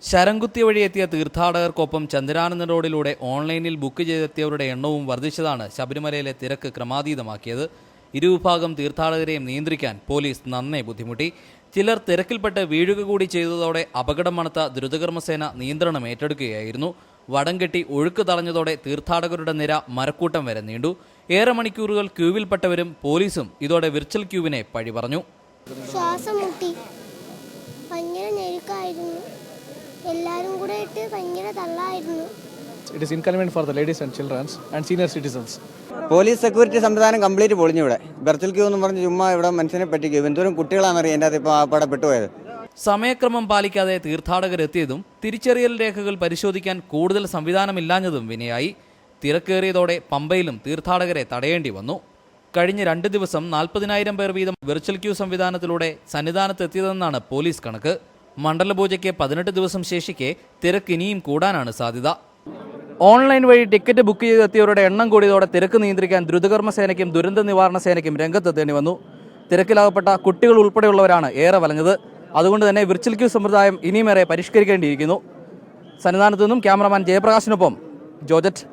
ശരംകുത്തി വഴി എത്തിയ തീർത്ഥാടകർക്കൊപ്പം ചന്ദ്രാനന്ദ റോഡിലൂടെ ഓൺലൈനിൽ ബുക്ക് ചെയ്തെത്തിയവരുടെ എണ്ണവും വർദ്ധിച്ചതാണ് ശബരിമലയിലെ തിരക്ക് ക്രമാതീതമാക്കിയത്. ഇരുവിഭാഗം തീർത്ഥാടകരെയും നിയന്ത്രിക്കാൻ പോലീസ് നന്നേ ബുദ്ധിമുട്ടി. ചിലർ തിരക്കിൽപ്പെട്ട് വീഴുക കൂടി ചെയ്തതോടെ അപകടം മണത്ത ദ്രുതകർമ്മസേന നിയന്ത്രണം ഏറ്റെടുക്കുകയായിരുന്നു. വടം കെട്ടി ഒഴുക്ക് തടഞ്ഞതോടെ തീർത്ഥാടകരുടെ നിര മരക്കൂട്ടം വരെ നീണ്ടു. ഏറെ മണിക്കൂറുകൾ ക്യൂവിൽപ്പെട്ടവരും പോലീസും ഇതോടെ വിർച്വൽ ക്യൂവിനെ പഴി പറഞ്ഞു. ശ്വാസം മുട്ടി, ഭയങ്കര ഞെരുക്കായിരുന്നു. എല്ലാവരും കൂടെ ഇട്ട് ഭയങ്കര തള്ളായിരുന്നു. It is inconvenient for the ladies and children and senior citizens. Police security സംവിധാനം കംപ്ലീറ്റ് പൊളിഞ്ഞു. ഇവിടെ വെർച്വൽ ക്യൂ എന്ന് പറഞ്ഞ് ചുമ്മാ ഇവിടെ മനുഷ്യനെ പറ്റിക്കും. എന്തോരം കുട്ടികളാണെന്നറിയാം എൻ്റെ അത് ഇപ്പോൾ ആപ്പാടെ പെട്ടുപോയത്. സമയക്രമം പാലിക്കാതെ തീർത്ഥാടകരെത്തിയതും തിരിച്ചറിയൽ രേഖകൾ പരിശോധിക്കാൻ കൂടുതൽ സംവിധാനമില്ലാഞ്ഞതും വിനയായി. തിരക്കേറിയതോടെ പമ്പയിലും തീർത്ഥാടകരെ തടയേണ്ടി വന്നു. കഴിഞ്ഞ 2 ദിവസം 40,000 പേർ വീതം വെർച്വൽ ക്യൂ സംവിധാനത്തിലൂടെ സന്നിധാനത്തെത്തിയതെന്നാണ് പോലീസ് കണക്ക്. മണ്ഡലപൂജയ്ക്ക് 18 ദിവസം ശേഷിക്കെ തിരക്ക് ഇനിയും കൂടാനാണ് സാധ്യത. ഓൺലൈൻ വഴി ടിക്കറ്റ് ബുക്ക് ചെയ്തെത്തിയവരുടെ എണ്ണം കൂടിയതോടെ തിരക്ക് നിയന്ത്രിക്കാൻ ദ്രുതകർമ്മസേനയ്ക്കും ദുരന്ത നിവാരണ സേനയ്ക്കും രംഗത്തെത്തേണ്ടി വന്നു. തിരക്കിലാകപ്പെട്ട കുട്ടികൾ ഉൾപ്പെടെയുള്ളവരാണ് ഏറെ വലഞ്ഞത്. അതുകൊണ്ട് തന്നെ വിർച്വൽ ക്യൂ സമ്പ്രദായം ഇനിയുമേറെ പരിഷ്കരിക്കേണ്ടിയിരിക്കുന്നു. സന്നിധാനത്തു നിന്നും ക്യാമറമാൻ ജയപ്രകാശിനൊപ്പം ജോജറ്റ്.